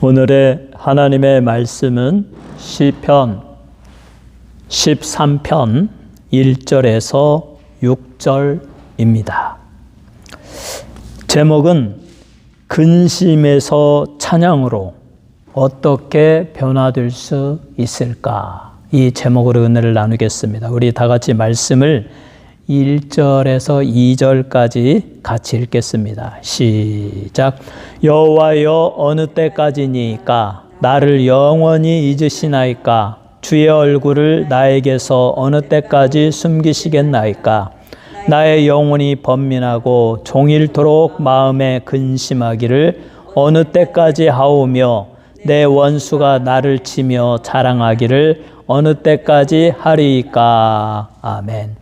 오늘의 하나님의 말씀은 시편 13편 1절에서 6절입니다. 제목은 근심에서 찬양으로 어떻게 변화될 수 있을까? 이 제목으로 은혜를 나누겠습니다. 우리 다 같이 말씀을 1절에서 2절까지 같이 읽겠습니다. 시작. 여호와여, 어느 때까지니까 나를 영원히 잊으시나이까? 주의 얼굴을 나에게서 어느 때까지 숨기시겠나이까? 나의 영혼이 번민하고 종일토록 마음에 근심하기를 어느 때까지 하오며 내 원수가 나를 치며 자랑하기를 어느 때까지 하리이까? 아멘.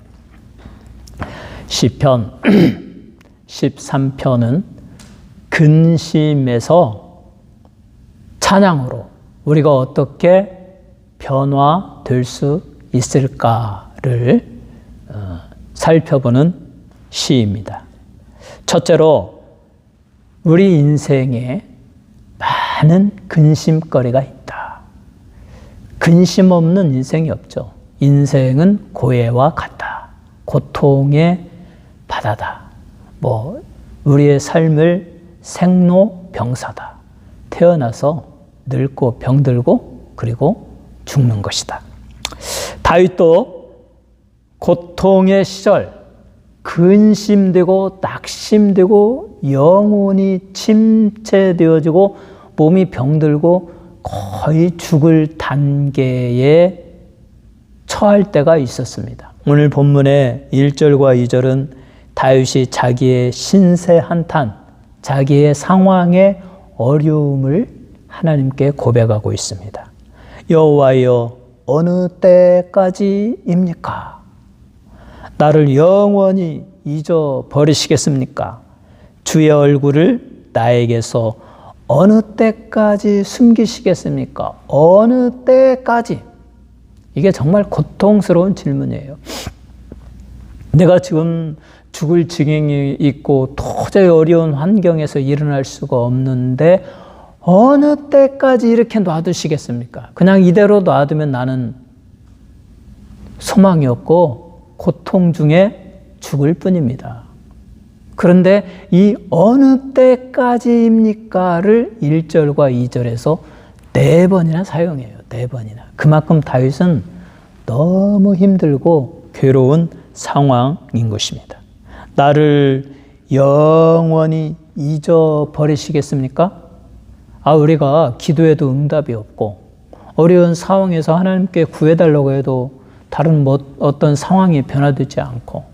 시편 13편은 근심에서 찬양으로 우리가 어떻게 변화될 수 있을까를 살펴보는 시입니다. 첫째로 우리 인생에 많은 근심거리가 있다. 근심 없는 인생이 없죠. 인생은 고해와 같다. 고통의 바다다. 우리의 삶을 생로병사다. 태어나서 늙고 병들고 그리고 죽는 것이다. 다윗도 고통의 시절, 근심되고 낙심되고 영혼이 침체되어지고 몸이 병들고 거의 죽을 단계에 처할 때가 있었습니다. 오늘 본문의 1절과 2절은 다윗이 자기의 신세 한탄, 자기의 상황의 어려움을 하나님께 고백하고 있습니다. 여호와여, 어느 때까지입니까? 나를 영원히 잊어버리시겠습니까? 주의 얼굴을 나에게서 어느 때까지 숨기시겠습니까? 어느 때까지? 이게 정말 고통스러운 질문이에요. 내가 지금 죽을 지경이 있고 도저히 어려운 환경에서 일어날 수가 없는데 어느 때까지 이렇게 놔두시겠습니까? 그냥 이대로 놔두면 나는 소망이 없고 고통 중에 죽을 뿐입니다. 그런데 이 어느 때까지입니까를 1절과 2절에서 4번이나 사용해요. 4번이나. 그만큼 다윗은 너무 힘들고 괴로운 상황인 것입니다. 나를 영원히 잊어버리시겠습니까? 우리가 기도해도 응답이 없고 어려운 상황에서 하나님께 구해달라고 해도 다른 어떤 상황이 변화되지 않고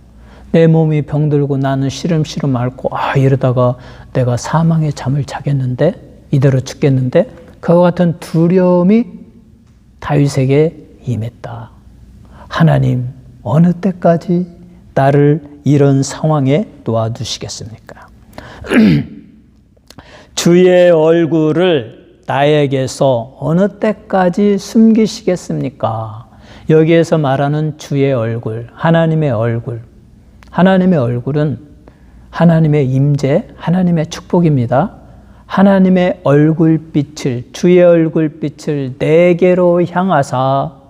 내 몸이 병들고 나는 시름시름 앓고 이러다가 내가 사망의 잠을 자겠는데 이대로 죽겠는데 그와 같은 두려움이 다윗에게 임했다. 하나님, 어느 때까지 나를 이런 상황에 놓아두시겠습니까? 주의 얼굴을 나에게서 어느 때까지 숨기시겠습니까? 여기에서 말하는 주의 얼굴, 하나님의 얼굴. 하나님의 얼굴은 하나님의 임재, 하나님의 축복입니다. 하나님의 얼굴빛을, 주의 얼굴빛을 내게로 향하사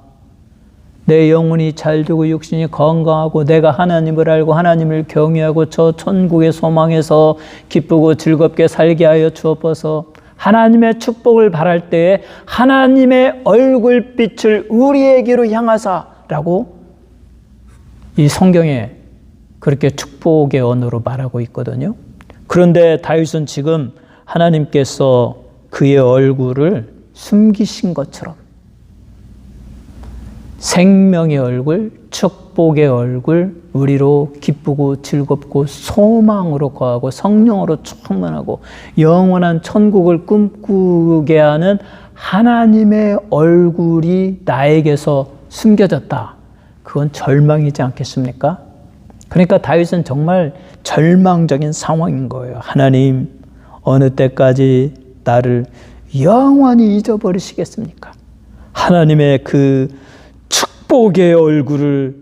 내 영혼이 잘되고 육신이 건강하고 내가 하나님을 알고 하나님을 경외하고 저 천국의 소망에서 기쁘고 즐겁게 살게 하여 주옵소서. 하나님의 축복을 바랄 때에 하나님의 얼굴빛을 우리에게로 향하사라고 이 성경에 그렇게 축복의 언어로 말하고 있거든요. 그런데 다윗은 지금 하나님께서 그의 얼굴을 숨기신 것처럼 생명의 얼굴, 축복의 얼굴, 우리로 기쁘고 즐겁고 소망으로 거하고 성령으로 충만하고 영원한 천국을 꿈꾸게 하는 하나님의 얼굴이 나에게서 숨겨졌다. 그건 절망이지 않겠습니까? 그러니까 다윗은 정말 절망적인 상황인 거예요. 하나님, 어느 때까지 나를 영원히 잊어버리시겠습니까? 하나님의 그 축복의 얼굴을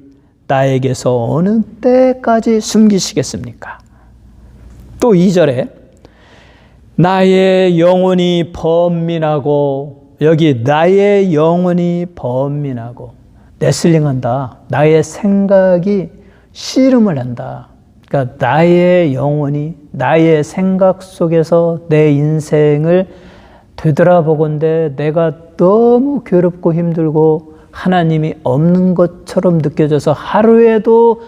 나에게서 어느 때까지 숨기시겠습니까? 또 2절에 나의 영혼이 번민하고, 여기 나의 영혼이 번민하고, 레슬링한다. 나의 생각이 씨름을 한다. 그러니까 나의 영혼이 나의 생각 속에서 내 인생을 되돌아보건대 내가 너무 괴롭고 힘들고 하나님이 없는 것처럼 느껴져서 하루에도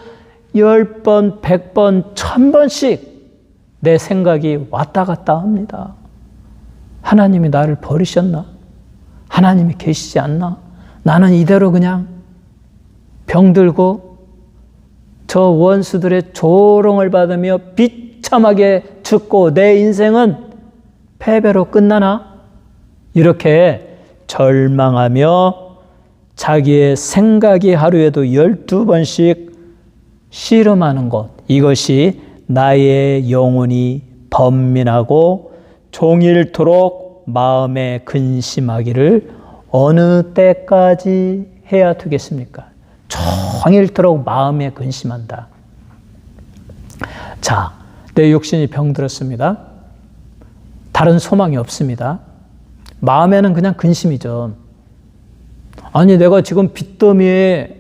10번, 100번, 1000번씩 내 생각이 왔다 갔다 합니다. 하나님이 나를 버리셨나? 하나님이 계시지 않나? 나는 이대로 그냥 병들고 저 원수들의 조롱을 받으며 비참하게 죽고 내 인생은 패배로 끝나나? 이렇게 절망하며 자기의 생각이 하루에도 12번씩 씨름하는 것, 이것이 나의 영혼이 번민하고 종일토록 마음에 근심하기를 어느 때까지 해야 되겠습니까? 종일토록 마음에 근심한다. 자, 내 육신이 병들었습니다. 다른 소망이 없습니다. 마음에는 그냥 근심이죠. 아니, 내가 지금 빚더미에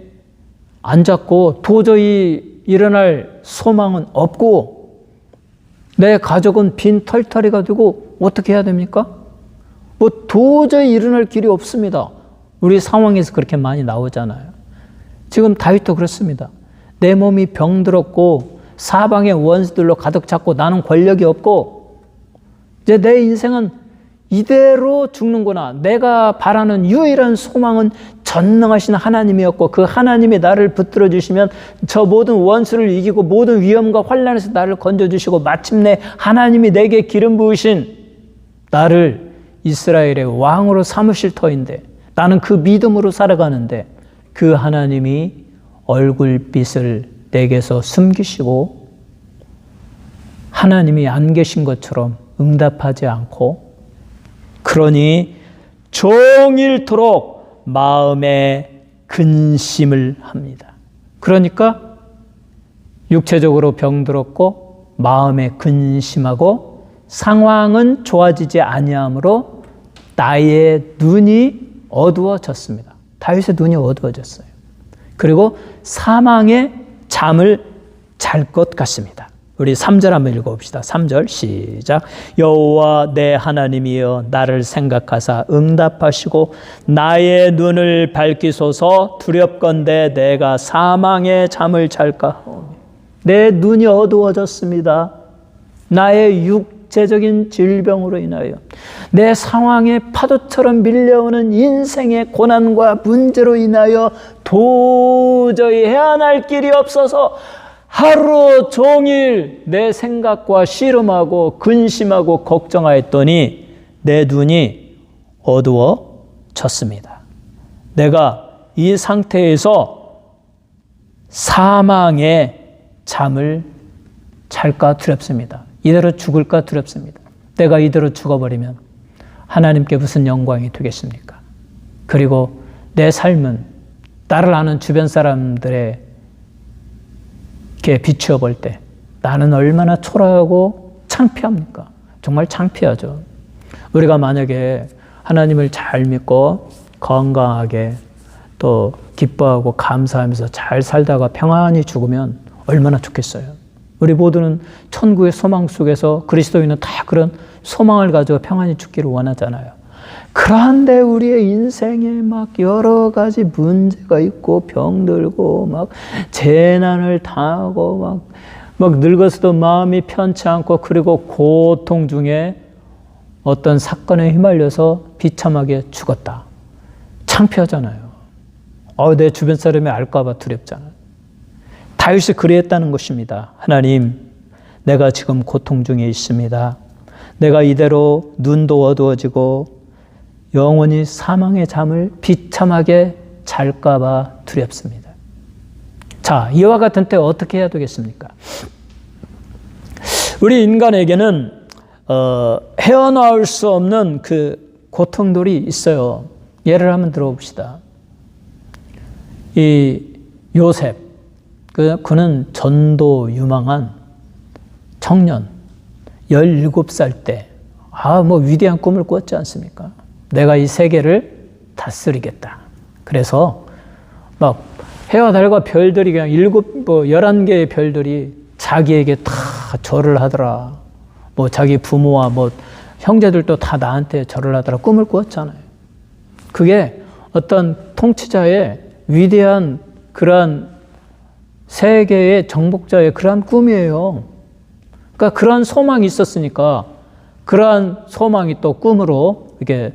앉았고 도저히 일어날 소망은 없고 내 가족은 빈 털터리가 되고 어떻게 해야 됩니까? 뭐 도저히 일어날 길이 없습니다. 우리 상황에서 그렇게 많이 나오잖아요. 지금 다윗도 그렇습니다. 내 몸이 병들었고 사방의 원수들로 가득 찼고 나는 권력이 없고 이제 내 인생은 이대로 죽는구나. 내가 바라는 유일한 소망은 전능하신 하나님이었고 그 하나님이 나를 붙들어 주시면 저 모든 원수를 이기고 모든 위험과 환난에서 나를 건져주시고 마침내 하나님이 내게 기름 부으신 나를 이스라엘의 왕으로 삼으실 터인데 나는 그 믿음으로 살아가는데 그 하나님이 얼굴빛을 내게서 숨기시고 하나님이 안 계신 것처럼 응답하지 않고 그러니 종일토록 마음에 근심을 합니다. 그러니까 육체적으로 병들었고 마음에 근심하고 상황은 좋아지지 아니하므로 나의 눈이 어두워졌습니다. 다윗의 눈이 어두워졌어요. 그리고 사망의 잠을 잘 것 같습니다. 우리 3절 한번 읽어봅시다. 3절 시작. 여호와 내 하나님이여 나를 생각하사 응답하시고 나의 눈을 밝히소서. 두렵건대 내가 사망의 잠을 잘까. 내 눈이 어두워졌습니다. 나의 육체적인 질병으로 인하여 내 상황에 파도처럼 밀려오는 인생의 고난과 문제로 인하여 도저히 헤어날 길이 없어서 하루 종일 내 생각과 씨름하고 근심하고 걱정하였더니 내 눈이 어두워졌습니다. 내가 이 상태에서 사망의 잠을 잘까 두렵습니다. 이대로 죽을까 두렵습니다. 내가 이대로 죽어버리면 하나님께 무슨 영광이 되겠습니까? 그리고 내 삶은 나를 아는 주변 사람들의 이렇게 비추어 볼 때 나는 얼마나 초라하고 창피합니까? 정말 창피하죠. 우리가 만약에 하나님을 잘 믿고 건강하게 또 기뻐하고 감사하면서 잘 살다가 평안히 죽으면 얼마나 좋겠어요. 우리 모두는 천국의 소망 속에서 그리스도인은 다 그런 소망을 가지고 평안히 죽기를 원하잖아요. 그런데 우리의 인생에 막 여러 가지 문제가 있고 병들고 막 재난을 당하고 막 늙어서도 마음이 편치 않고 그리고 고통 중에 어떤 사건에 휘말려서 비참하게 죽었다. 창피하잖아요. 내 주변 사람이 알까 봐 두렵잖아요. 다윗이 그랬다는 것입니다. 하나님, 내가 지금 고통 중에 있습니다. 내가 이대로 눈도 어두워지고 영원히 사망의 잠을 비참하게 잘까 봐 두렵습니다. 자, 이와 같은 때 어떻게 해야 되겠습니까? 우리 인간에게는 헤어나올 수 없는 그 고통들이 있어요. 예를 한번 들어봅시다. 이 요셉, 그는 전도 유망한 청년, 17살 때 뭐 위대한 꿈을 꿨지 않습니까? 내가 이 세계를 다스리겠다. 그래서 막 해와 달과 별들이 그냥 11개의 별들이 자기에게 다 절을 하더라. 뭐 자기 부모와 뭐 형제들도 다 나한테 절을 하더라. 꿈을 꾸었잖아요. 그게 어떤 통치자의 위대한 그러한 세계의 정복자의 그러한 꿈이에요. 그러니까 그러한 소망이 있었으니까 그러한 소망이 또 꿈으로 이렇게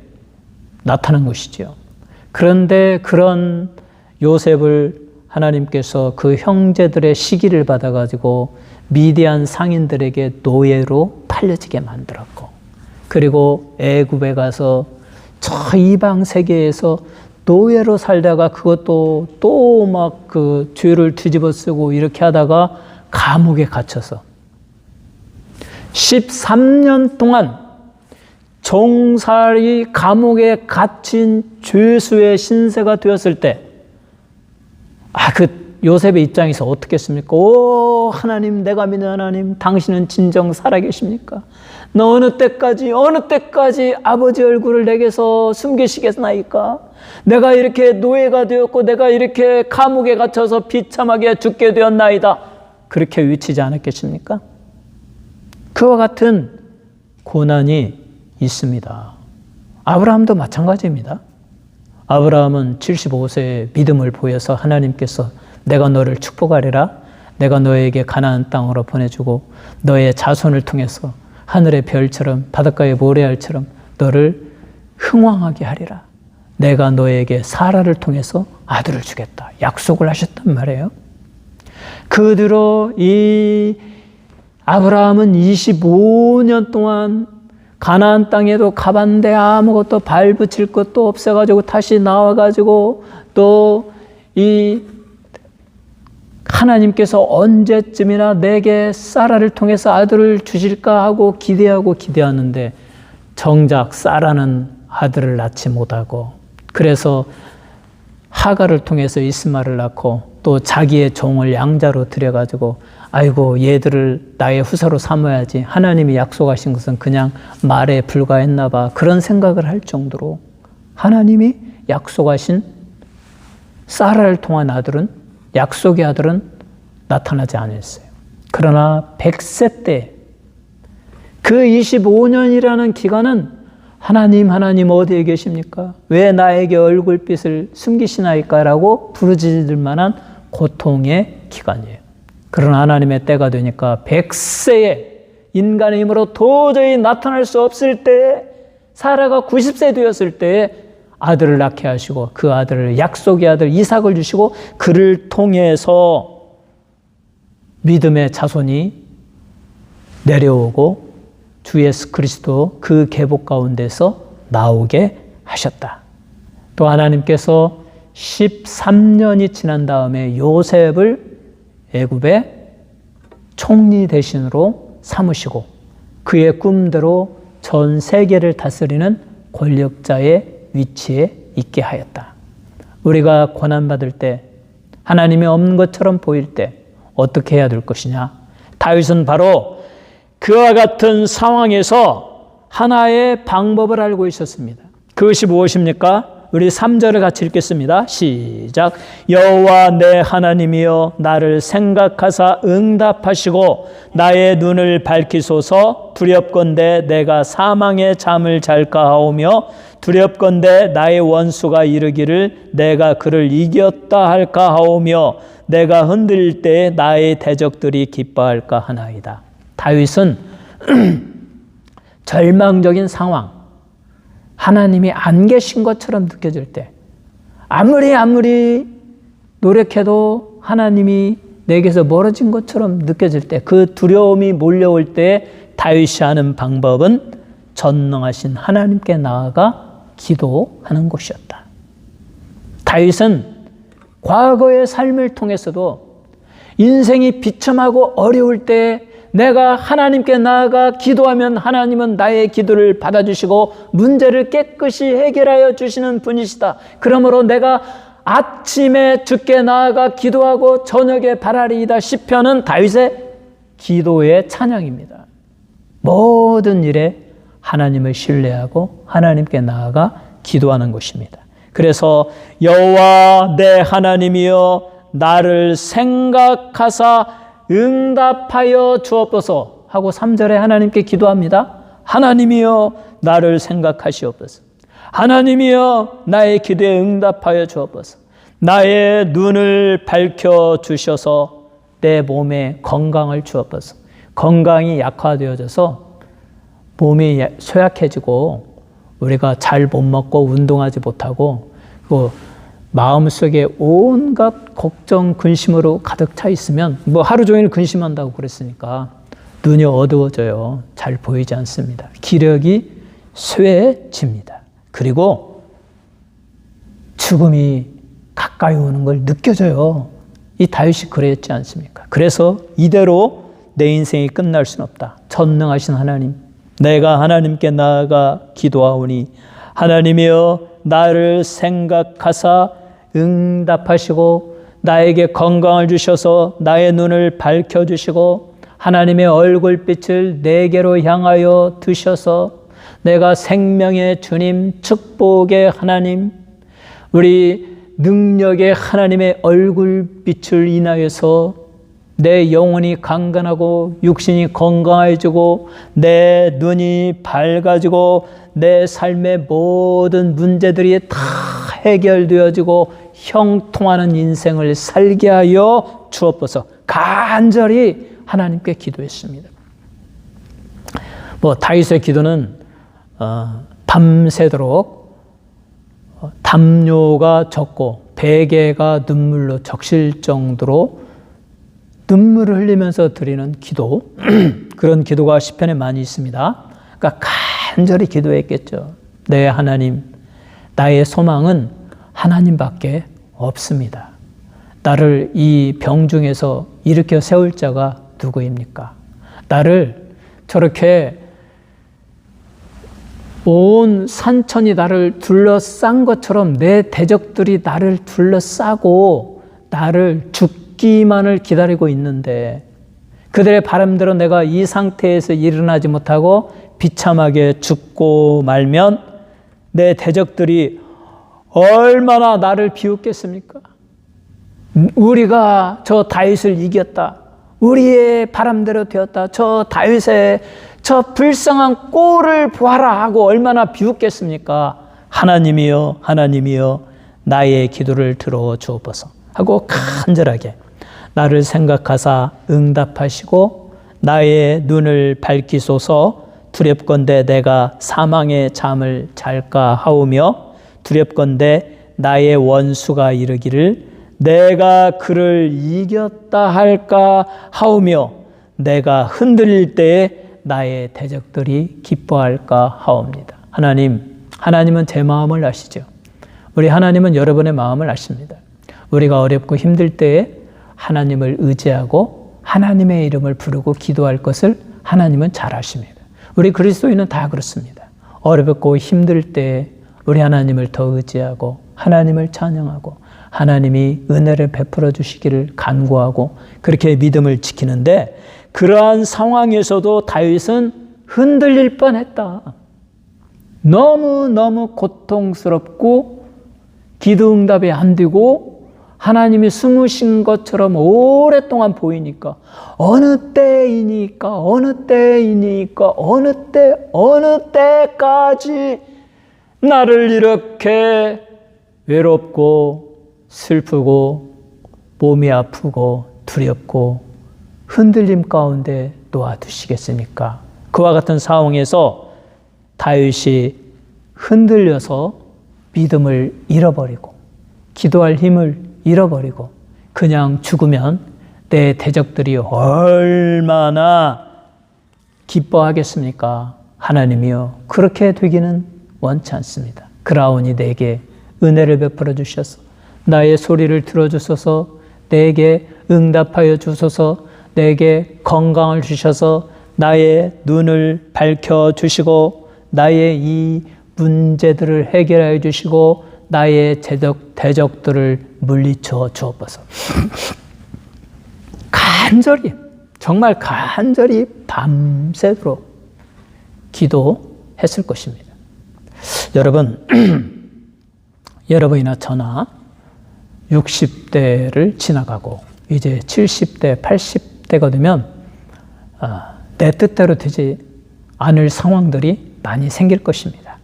나타난 것이죠. 그런데 그런 요셉을 하나님께서 그 형제들의 시기를 받아가지고 미디안 상인들에게 노예로 팔려지게 만들었고, 그리고 애굽에 가서 저 이방 세계에서 노예로 살다가 그것도 또 막 그 죄를 뒤집어 쓰고 이렇게 하다가 감옥에 갇혀서 13년 동안 종살이 감옥에 갇힌 죄수의 신세가 되었을 때, 그 요셉의 입장에서 어떻겠습니까? 오, 하나님, 내가 믿는 하나님, 당신은 진정 살아계십니까? 너 어느 때까지 아버지 얼굴을 내게서 숨기시겠나이까? 내가 이렇게 노예가 되었고 내가 이렇게 감옥에 갇혀서 비참하게 죽게 되었나이다. 그렇게 외치지 않았겠습니까? 그와 같은 고난이 있습니다. 아브라함도 마찬가지입니다. 아브라함은 75세의 믿음을 보여서 하나님께서 내가 너를 축복하리라, 내가 너에게 가나안 땅으로 보내주고 너의 자손을 통해서 하늘의 별처럼 바닷가의 모래알처럼 너를 흥왕하게 하리라, 내가 너에게 사라를 통해서 아들을 주겠다 약속을 하셨단 말이에요. 그 뒤로 이 아브라함은 25년 동안 가나안 땅에도 가봤는데 아무것도 발붙일 것도 없어가지고 다시 나와가지고 또 이 하나님께서 언제쯤이나 내게 사라를 통해서 아들을 주실까 하고 기대하는데 정작 사라는 아들을 낳지 못하고, 그래서 하갈을 통해서 이스마엘을 낳고 또 자기의 종을 양자로 들여가지고 아이고 얘들을 나의 후사로 삼아야지, 하나님이 약속하신 것은 그냥 말에 불과했나 봐, 그런 생각을 할 정도로 하나님이 약속하신 사라를 통한 아들은, 약속의 아들은 나타나지 않았어요. 그러나 100세 때 그 25년이라는 기간은 하나님 어디에 계십니까? 왜 나에게 얼굴빛을 숨기시나이까? 라고 부르짖을 만한 고통의 기간이에요. 그러나 하나님의 때가 되니까 100세에 인간의 힘으로 도저히 나타날 수 없을 때에, 사라가 90세 되었을 때에 아들을 낳게 하시고 그 아들을, 약속의 아들 이삭을 주시고 그를 통해서 믿음의 자손이 내려오고 주 예수 그리스도 그 계복 가운데서 나오게 하셨다. 또 하나님께서 13년이 지난 다음에 요셉을 애굽의 총리 대신으로 삼으시고 그의 꿈대로 전 세계를 다스리는 권력자의 위치에 있게 하였다. 우리가 고난받을 때, 하나님이 없는 것처럼 보일 때 어떻게 해야 될 것이냐? 다윗은 바로 그와 같은 상황에서 하나의 방법을 알고 있었습니다. 그것이 무엇입니까? 우리 3절을 같이 읽겠습니다. 시작. 여호와 내 하나님이여 나를 생각하사 응답하시고 나의 눈을 밝히소서. 두렵건대 내가 사망의 잠을 잘까 하오며 두렵건대 나의 원수가 이르기를 내가 그를 이겼다 할까 하오며 내가 흔들릴 때에 나의 대적들이 기뻐할까 하나이다. 다윗은 절망적인 상황, 하나님이 안 계신 것처럼 느껴질 때, 아무리 노력해도 하나님이 내게서 멀어진 것처럼 느껴질 때, 그 두려움이 몰려올 때 다윗이 하는 방법은 전능하신 하나님께 나아가 기도하는 것이었다. 다윗은 과거의 삶을 통해서도 인생이 비참하고 어려울 때 내가 하나님께 나아가 기도하면 하나님은 나의 기도를 받아주시고 문제를 깨끗이 해결하여 주시는 분이시다. 그러므로 내가 아침에 주께 나아가 기도하고 저녁에 바라리이다. 시편은 다윗의 기도의 찬양입니다. 모든 일에 하나님을 신뢰하고 하나님께 나아가 기도하는 것입니다. 그래서 여호와 내 하나님이여 나를 생각하사 응답하여 주옵소서 하고 3절에 하나님께 기도합니다. 하나님이여 나를 생각하시옵소서. 하나님이여 나의 기도에 응답하여 주옵소서. 나의 눈을 밝혀 주셔서 내 몸에 건강을 주옵소서. 건강이 약화되어져서 몸이 쇠약해지고 우리가 잘 못 먹고 운동하지 못하고 그 마음속에 온갖 걱정, 근심으로 가득 차 있으면 뭐 하루 종일 근심한다고 그랬으니까 눈이 어두워져요. 잘 보이지 않습니다. 기력이 쇠해집니다. 그리고 죽음이 가까이 오는 걸 느껴져요. 이 다윗이 그랬지 않습니까? 그래서 이대로 내 인생이 끝날 수는 없다. 전능하신 하나님, 내가 하나님께 나아가 기도하오니 하나님이여 나를 생각하사 응답하시고 나에게 건강을 주셔서 나의 눈을 밝혀주시고 하나님의 얼굴빛을 내게로 향하여 드셔서 내가 생명의 주님, 축복의 하나님, 우리 능력의 하나님의 얼굴빛을 인하여서 내 영혼이 강건하고 육신이 건강해지고 내 눈이 밝아지고 내 삶의 모든 문제들이 다 해결되어지고 형통하는 인생을 살게 하여 주옵소서. 간절히 하나님께 기도했습니다. 다윗의 기도는 밤새도록 담요가 젖고 베개가 눈물로 적실 정도로 눈물을 흘리면서 드리는 기도, 그런 기도가 시편에 많이 있습니다. 그러니까 간절히 기도했겠죠. 내 하나님, 나의 소망은 하나님밖에 없습니다. 나를 이 병중에서 일으켜 세울 자가 누구입니까? 나를 저렇게 온 산천이 나를 둘러싼 것처럼 내 대적들이 나를 둘러싸고 나를 죽기만을 기다리고 있는데 그들의 바람대로 내가 이 상태에서 일어나지 못하고 비참하게 죽고 말면 내 대적들이 얼마나 나를 비웃겠습니까? 우리가 저 다윗을 이겼다. 우리의 바람대로 되었다. 저 다윗의 저 불쌍한 꼴을 보아라 하고 얼마나 비웃겠습니까? 하나님이여, 하나님이여, 나의 기도를 들어 주옵소서 하고 간절하게 나를 생각하사 응답하시고 나의 눈을 밝히소서. 두렵건대 내가 사망의 잠을 잘까 하오며 두렵건대 나의 원수가 이르기를 내가 그를 이겼다 할까 하오며 내가 흔들릴 때에 나의 대적들이 기뻐할까 하옵니다. 하나님은 제 마음을 아시죠. 우리 하나님은 여러분의 마음을 아십니다. 우리가 어렵고 힘들 때에 하나님을 의지하고 하나님의 이름을 부르고 기도할 것을 하나님은 잘 아십니다. 우리 그리스도인은 다 그렇습니다. 어렵고 힘들 때에 우리 하나님을 더 의지하고 하나님을 찬양하고 하나님이 은혜를 베풀어 주시기를 간구하고 그렇게 믿음을 지키는데 그러한 상황에서도 다윗은 흔들릴 뻔했다. 너무너무 고통스럽고 기도 응답이 안 되고 하나님이 숨으신 것처럼 오랫동안 보이니까 어느 때이니까 어느 때까지 나를 이렇게 외롭고 슬프고 몸이 아프고 두렵고 흔들림 가운데 놓아두시겠습니까? 그와 같은 상황에서 다윗이 흔들려서 믿음을 잃어버리고 기도할 힘을 잃어버리고 그냥 죽으면 내 대적들이 얼마나 기뻐하겠습니까? 하나님이여 그렇게 되기는 원치 않습니다. 그러하오니 내게 은혜를 베풀어 주셔서 나의 소리를 들어주소서 내게 응답하여 주소서 내게 건강을 주셔서 나의 눈을 밝혀주시고 나의 이 문제들을 해결해 주시고 나의 대적들을 물리쳐 주옵소서. 간절히 정말 간절히 밤새도록 했을 것입니다. 여러분, 여러분이나 저나 60대를 지나가고 이제 70대, 80대가 되면 내 뜻대로 되지 않을 상황들이 많이 생길 것입니다.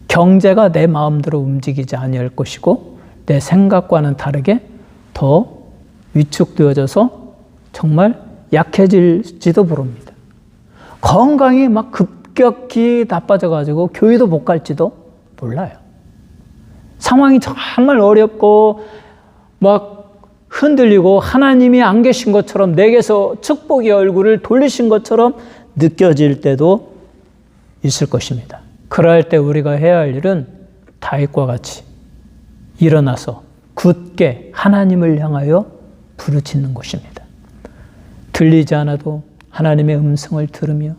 경제가 내 마음대로 움직이지 아니할 것이고 내 생각과는 다르게 더 위축되어져서 정말 약해질지도 모릅니다. 건강이 막 급격히 나빠져가지고 교회도 못 갈지도 몰라요. 상황이 정말 어렵고 막 흔들리고 하나님이 안 계신 것처럼 내게서 축복의 얼굴을 돌리신 것처럼 느껴질 때도 있을 것입니다. 그럴 때 우리가 해야 할 일은 다윗과 같이 일어나서 굳게 하나님을 향하여 부르짖는 것입니다. 들리지 않아도 하나님의 음성을 들으며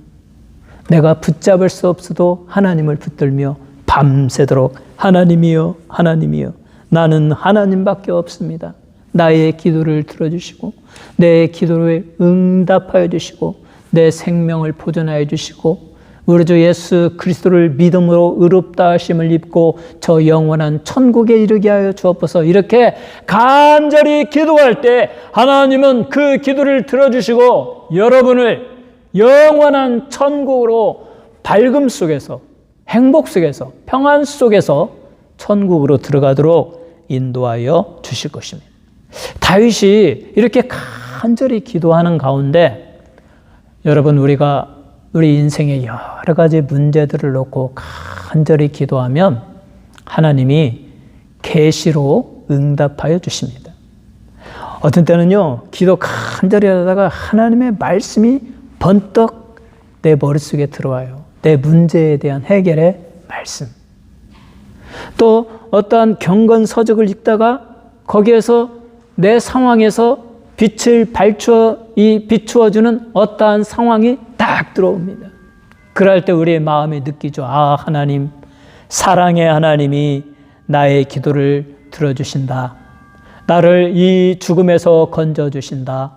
내가 붙잡을 수 없어도 하나님을 붙들며 밤새도록 하나님이여 하나님이여 나는 하나님밖에 없습니다. 나의 기도를 들어주시고 내 기도를 응답하여 주시고 내 생명을 보존하여 주시고 우리 주 예수 그리스도를 믿음으로 의롭다 하심을 입고 저 영원한 천국에 이르게 하여 주옵소서. 이렇게 간절히 기도할 때 하나님은 그 기도를 들어주시고 여러분을 영원한 천국으로 밝음 속에서 행복 속에서 평안 속에서 천국으로 들어가도록 인도하여 주실 것입니다. 다윗이 이렇게 간절히 기도하는 가운데 여러분 우리 인생의 여러 가지 문제들을 놓고 간절히 기도하면 하나님이 계시로 응답하여 주십니다. 어떤 때는요 기도 간절히 하다가 하나님의 말씀이 번떡 내 머릿속에 들어와요. 내 문제에 대한 해결의 말씀. 또 어떠한 경건서적을 읽다가 거기에서 내 상황에서 빛을 비추어주는 어떠한 상황이 딱 들어옵니다. 그럴 때 우리의 마음이 느끼죠. 아, 하나님, 사랑의 하나님이 나의 기도를 들어주신다. 나를 이 죽음에서 건져주신다.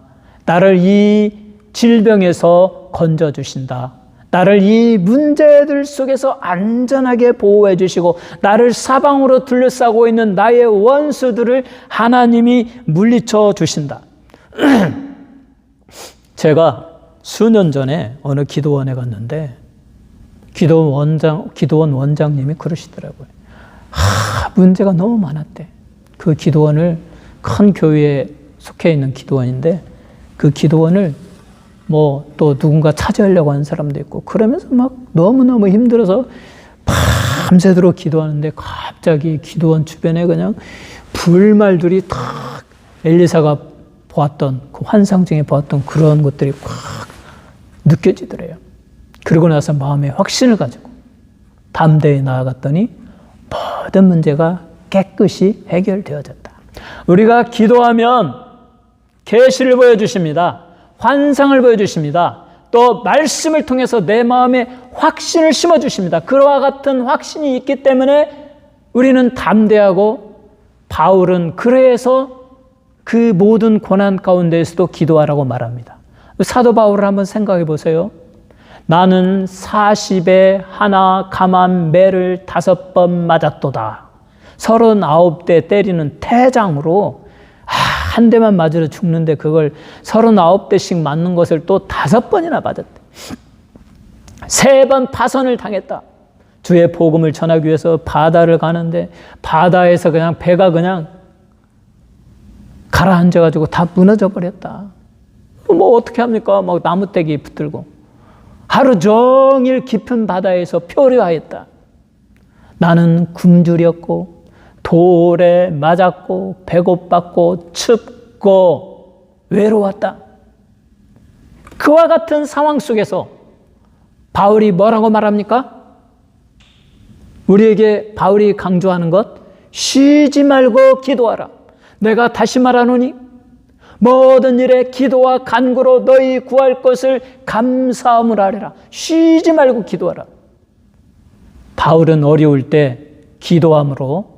나를 이 질병에서 건져주신다. 나를 이 문제들 속에서 안전하게 보호해 주시고 나를 사방으로 둘러싸고 있는 나의 원수들을 하나님이 물리쳐 주신다. 제가 수년 전에 어느 기도원에 갔는데 기도원 원장님이 그러시더라고요. 문제가 너무 많았대. 그 기도원을 큰 교회에 속해 있는 기도원인데 그 기도원을 또 누군가 차지하려고 하는 사람도 있고 그러면서 막 너무너무 힘들어서 밤새도록 기도하는데 갑자기 기도원 주변에 그냥 불말들이 탁 엘리사가 보았던 그 환상 중에 보았던 그런 것들이 확 느껴지더래요. 그러고 나서 마음에 확신을 가지고 담대히 나아갔더니 모든 문제가 깨끗이 해결되어졌다. 우리가 기도하면 계시를 보여주십니다. 환상을 보여주십니다. 또 말씀을 통해서 내 마음에 확신을 심어주십니다. 그와 같은 확신이 있기 때문에 우리는 담대하고 바울은 그래서 그 모든 고난 가운데에서도 기도하라고 말합니다. 사도 바울을 한번 생각해 보세요. 나는 40에 하나 감한 매를 5번 맞았도다. 39대 때리는 태장으로 한 대만 맞으러 죽는데 그걸 39대씩 맞는 것을 또 5번이나 맞았대. 3번 파선을 당했다. 주의 복음을 전하기 위해서 바다를 가는데 바다에서 그냥 배가 그냥 가라앉아가지고 다 무너져 버렸다. 어떻게 합니까? 막 나무떼기 붙들고 하루 종일 깊은 바다에서 표류하였다. 나는 굶주렸고 돌에 맞았고 배고팠고 춥고 외로웠다. 그와 같은 상황 속에서 바울이 뭐라고 말합니까? 우리에게 바울이 강조하는 것, 쉬지 말고 기도하라. 내가 다시 말하노니 모든 일에 기도와 간구로 너희 구할 것을 감사함을 하리라. 쉬지 말고 기도하라. 바울은 어려울 때 기도함으로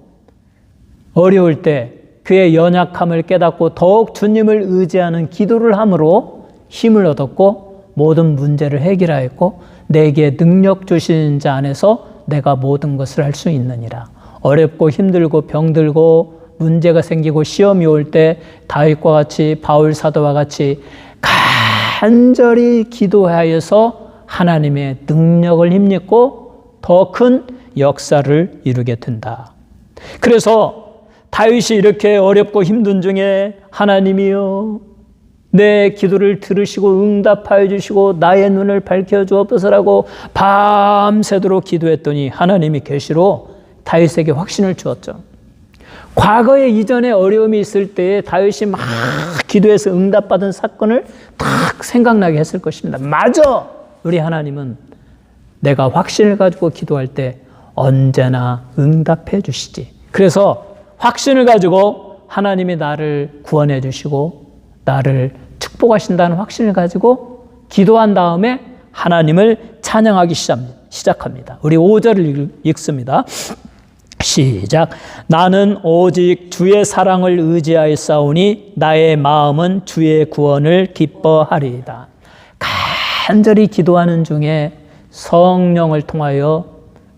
어려울 때 그의 연약함을 깨닫고 더욱 주님을 의지하는 기도를 함으로 힘을 얻었고 모든 문제를 해결하였고 내게 능력 주신 자 안에서 내가 모든 것을 할 수 있느니라. 어렵고 힘들고 병들고 문제가 생기고 시험이 올 때 다윗과 같이 바울 사도와 같이 간절히 기도하여서 하나님의 능력을 힘입고 더 큰 역사를 이루게 된다. 그래서 다윗이 이렇게 어렵고 힘든 중에 하나님이여 내 기도를 들으시고 응답하여 주시고 나의 눈을 밝혀 주옵소서라고 밤새도록 기도했더니 하나님이 계시로 다윗에게 확신을 주었죠. 과거에 이전에 어려움이 있을 때에 다윗이 막 기도해서 응답받은 사건을 딱 생각나게 했을 것입니다. 맞아! 우리 하나님은 내가 확신을 가지고 기도할 때 언제나 응답해 주시지. 그래서 확신을 가지고 하나님이 나를 구원해 주시고 나를 축복하신다는 확신을 가지고 기도한 다음에 하나님을 찬양하기 시작합니다. 우리 5절을 읽습니다. 시작. 나는 오직 주의 사랑을 의지하였사오니 나의 마음은 주의 구원을 기뻐하리이다. 간절히 기도하는 중에 성령을 통하여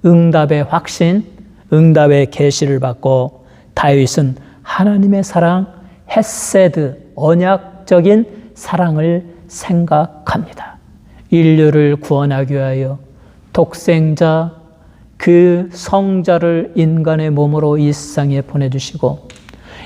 응답의 확신, 응답의 계시를 받고 다윗은 하나님의 사랑, 헤세드, 언약적인 사랑을 생각합니다. 인류를 구원하기 위하여 독생자, 그 성자를 인간의 몸으로 이 세상에 보내주시고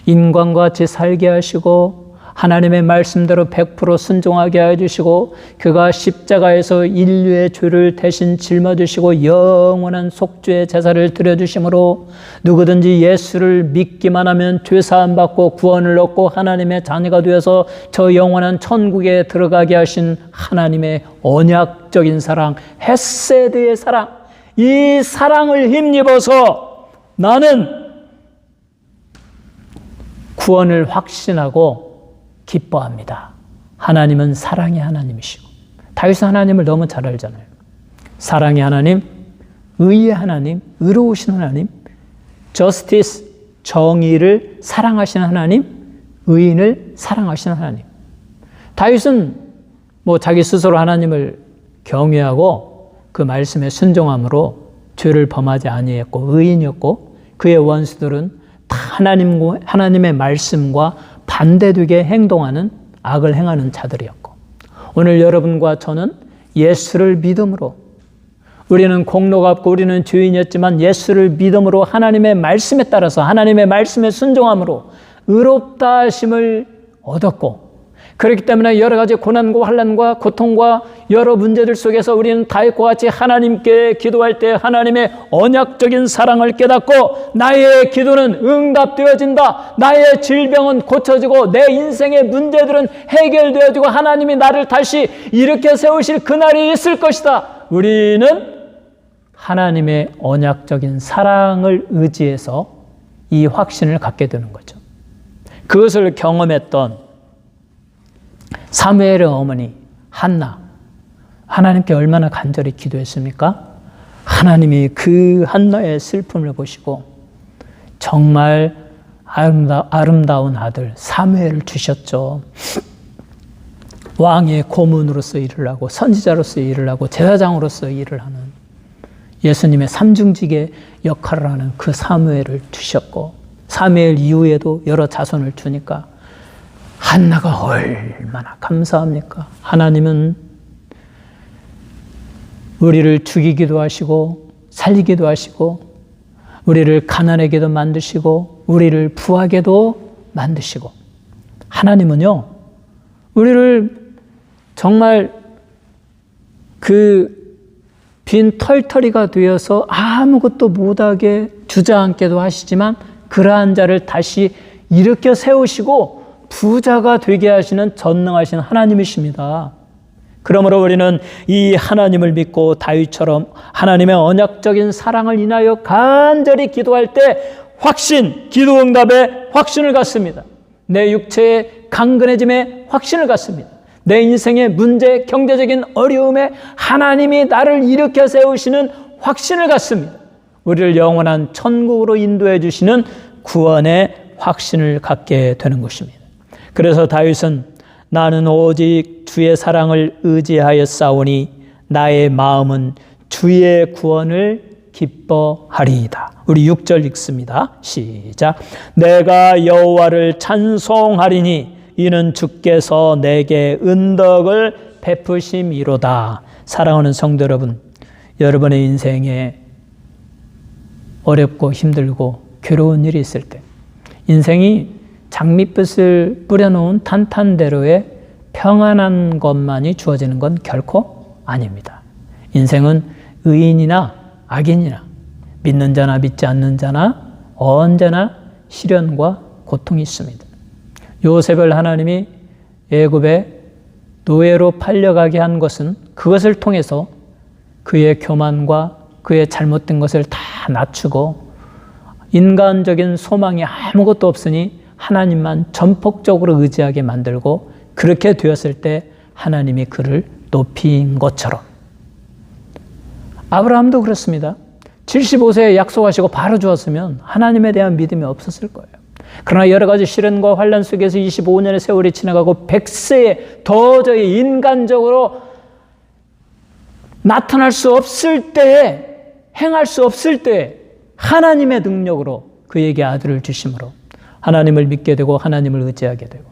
인간과 같이 살게 하시고 하나님의 말씀대로 100% 순종하게 해주시고 그가 십자가에서 인류의 죄를 대신 짊어지시고 영원한 속죄의 제사를 드려주심으로 누구든지 예수를 믿기만 하면 죄사함 받고 구원을 얻고 하나님의 자녀가 되어서 저 영원한 천국에 들어가게 하신 하나님의 언약적인 사랑, 헤세드의 사랑, 이 사랑을 힘입어서 나는 구원을 확신하고 기뻐합니다. 하나님은 사랑의 하나님이시고 다윗은 하나님을 너무 잘 알잖아요. 사랑의 하나님, 의의 하나님, 의로우신 하나님, 저스티스, 정의를 사랑하시는 하나님, 의인을 사랑하시는 하나님. 다윗은 자기 스스로 하나님을 경외하고 그 말씀에 순종함으로 죄를 범하지 아니했고 의인이었고 그의 원수들은 다 하나님의 말씀과 반대되게 행동하는 악을 행하는 자들이었고 오늘 여러분과 저는 예수를 믿음으로 우리는 공로가 없고 우리는 죄인이었지만 예수를 믿음으로 하나님의 말씀에 따라서 하나님의 말씀에 순종함으로 의롭다 하심을 얻었고 그렇기 때문에 여러 가지 고난과 환난과 고통과 여러 문제들 속에서 우리는 다윗과 같이 하나님께 기도할 때 하나님의 언약적인 사랑을 깨닫고 나의 기도는 응답되어진다. 나의 질병은 고쳐지고 내 인생의 문제들은 해결되어지고 하나님이 나를 다시 일으켜 세우실 그날이 있을 것이다. 우리는 하나님의 언약적인 사랑을 의지해서 이 확신을 갖게 되는 거죠. 그것을 경험했던 사무엘의 어머니 한나, 하나님께 얼마나 간절히 기도했습니까? 하나님이 그 한나의 슬픔을 보시고 정말 아름다운 아들 사무엘을 주셨죠. 왕의 고문으로서 일을 하고 선지자로서 일을 하고 제사장으로서 일을 하는 예수님의 삼중직의 역할을 하는 그 사무엘을 주셨고 사무엘 이후에도 여러 자손을 주니까 한나가 얼마나 감사합니까? 하나님은 우리를 죽이기도 하시고 살리기도 하시고 우리를 가난하게도 만드시고 우리를 부하게도 만드시고 하나님은요 우리를 정말 그 빈 털터리가 되어서 아무것도 못하게 주저앉게도 하시지만 그러한 자를 다시 일으켜 세우시고 부자가 되게 하시는 전능하신 하나님이십니다. 그러므로 우리는 이 하나님을 믿고 다윗처럼 하나님의 언약적인 사랑을 인하여 간절히 기도할 때 확신, 기도 응답에 확신을 갖습니다. 내 육체의 강건해짐에 확신을 갖습니다. 내 인생의 문제, 경제적인 어려움에 하나님이 나를 일으켜 세우시는 확신을 갖습니다. 우리를 영원한 천국으로 인도해 주시는 구원의 확신을 갖게 되는 것입니다. 그래서 다윗은 나는 오직 주의 사랑을 의지하여 싸우니 나의 마음은 주의 구원을 기뻐하리이다. 우리 6절 읽습니다. 시작. 내가 여호와를 찬송하리니 이는 주께서 내게 은덕을 베푸심이로다. 사랑하는 성도 여러분, 여러분의 인생에 어렵고 힘들고 괴로운 일이 있을 때, 인생이 장밋빛을 뿌려놓은 탄탄대로의 평안한 것만이 주어지는 건 결코 아닙니다. 인생은 의인이나 악인이나 믿는 자나 믿지 않는 자나 언제나 시련과 고통이 있습니다. 요셉을 하나님이 애굽에 노예로 팔려가게 한 것은 그것을 통해서 그의 교만과 그의 잘못된 것을 다 낮추고 인간적인 소망이 아무것도 없으니 하나님만 전폭적으로 의지하게 만들고, 그렇게 되었을 때 하나님이 그를 높인 것처럼 아브라함도 그렇습니다. 75세에 약속하시고 바로 주었으면 하나님에 대한 믿음이 없었을 거예요. 그러나 여러 가지 시련과 환난 속에서 25년의 세월이 지나가고 100세에 도저히 인간적으로 나타날 수 없을 때에, 행할 수 없을 때에 하나님의 능력으로 그에게 아들을 주심으로 하나님을 믿게 되고 하나님을 의지하게 되고,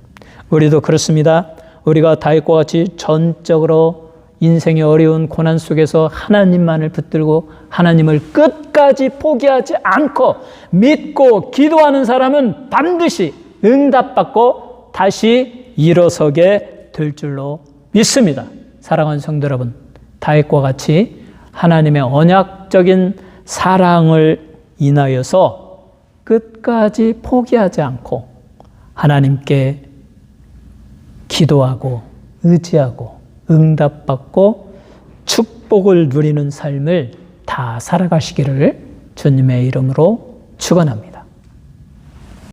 우리도 그렇습니다. 우리가 다윗과 같이 전적으로 인생의 어려운 고난 속에서 하나님만을 붙들고 하나님을 끝까지 포기하지 않고 믿고 기도하는 사람은 반드시 응답받고 다시 일어서게 될 줄로 믿습니다. 사랑하는 성도 여러분, 다윗과 같이 하나님의 언약적인 사랑을 인하여서 끝까지 포기하지 않고 하나님께 기도하고 의지하고 응답받고 축복을 누리는 삶을 다 살아가시기를 주님의 이름으로 축원합니다.